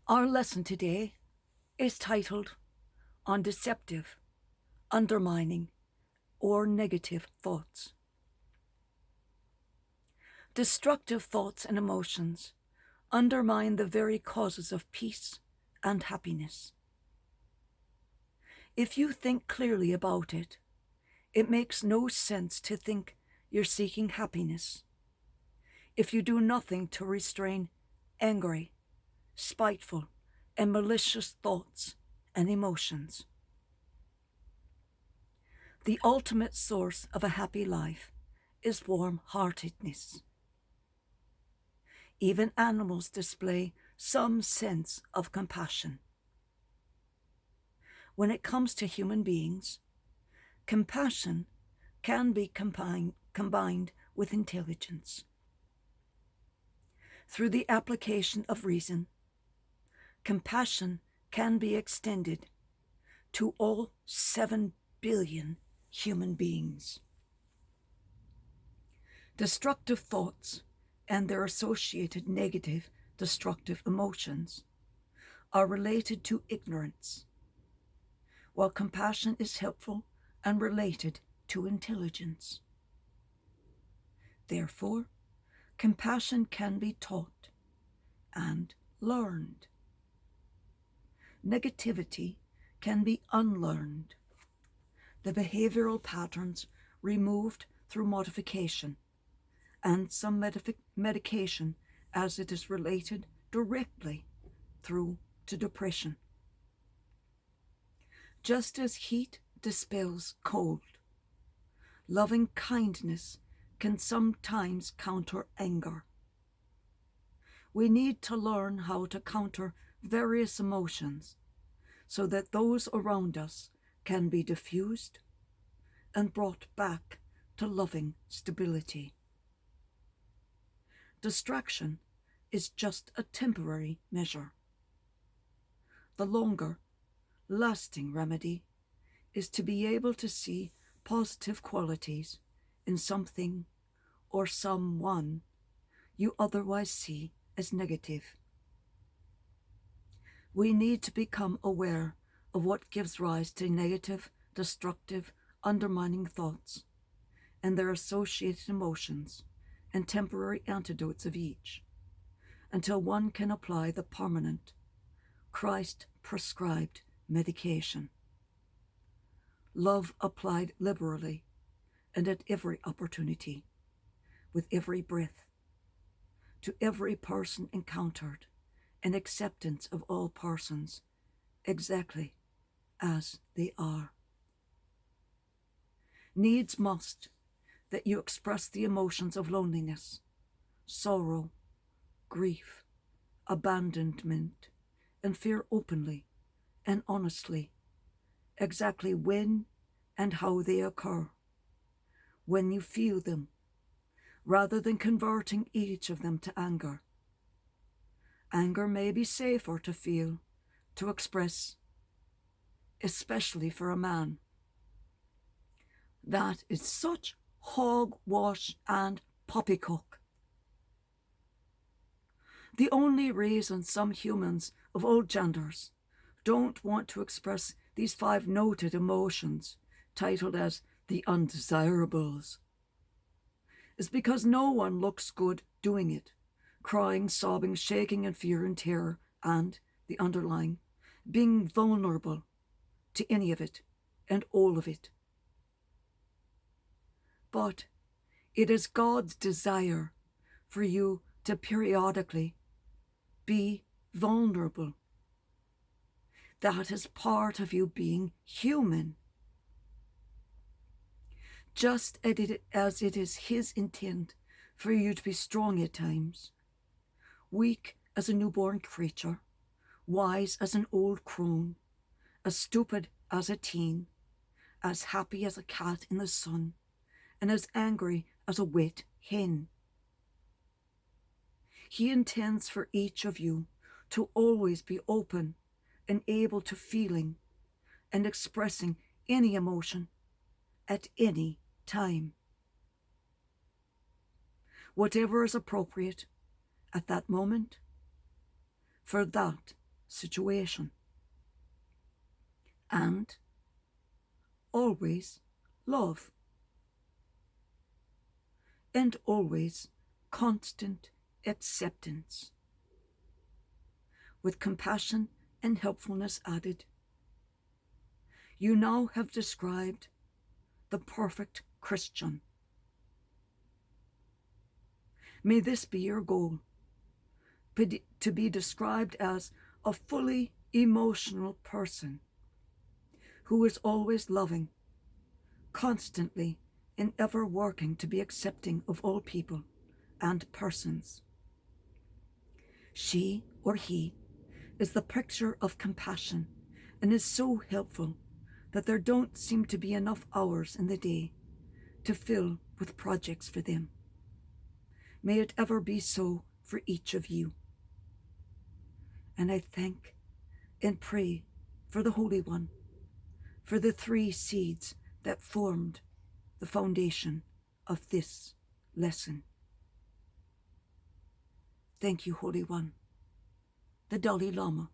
Our lesson today is titled on Deceptive, Undermining, or Negative Thoughts. Destructive thoughts and emotions undermine the very causes of peace and happiness. If you think clearly about it, it makes no sense to think you're seeking happiness if you do nothing to restrain angry, spiteful, and malicious thoughts and emotions. The ultimate source of a happy life is warm-heartedness. Even animals display some sense of compassion. When it comes to human beings, compassion can be combined with intelligence. Through the application of reason, compassion can be extended to all 7 billion human beings. Destructive thoughts and their associated negative, destructive emotions are related to ignorance, while compassion is helpful and related to intelligence. Therefore, compassion can be taught and learned. Negativity can be unlearned. The behavioral patterns removed through modification and some medication as it is related directly through to depression. Just as heat dispels cold, loving kindness can sometimes counter anger. We need to learn how to counter various emotions so that those around us can be diffused and brought back to loving stability. Distraction is just a temporary measure. The longer, lasting remedy is to be able to see positive qualities in something or someone you otherwise see as negative. We need to become aware of what gives rise to negative, destructive, undermining thoughts and their associated emotions and temporary antidotes of each, until one can apply the permanent, Christ-prescribed medication. Love applied liberally and at every opportunity, with every breath, to every person encountered, and acceptance of all persons exactly as they are. Needs must that you express the emotions of loneliness, sorrow, grief, abandonment, and fear openly and honestly, exactly when and how they occur, when you feel them, rather than converting each of them to anger. Anger may be safer to feel, to express, especially for a man. That is such hogwash and poppycock. The only reason some humans of all genders don't want to express these 5 noted emotions, titled as the undesirables, is because no one looks good doing it, crying, sobbing, shaking in fear and terror, and the underlying, being vulnerable to any of it and all of it. But it is God's desire for you to periodically be vulnerable. That is part of you being human. Just as it is His intent for you to be strong at times, weak as a newborn creature, wise as an old crone, as stupid as a teen, as happy as a cat in the sun, and as angry as a wet hen. He intends for each of you to always be open and able to feeling and expressing any emotion at any time. Whatever is appropriate at that moment, for that situation. And always love. And always constant acceptance. With compassion and helpfulness added, you now have described the perfect Christian. May this be your goal, to be described as a fully emotional person who is always loving, constantly and ever working to be accepting of all people and persons. She or he is the picture of compassion and is so helpful that there don't seem to be enough hours in the day to fill with projects for them. May it ever be so for each of you. And I thank and pray for the Holy One, for the 3 seeds that formed the foundation of this lesson. Thank you, Holy One, the Dalai Lama,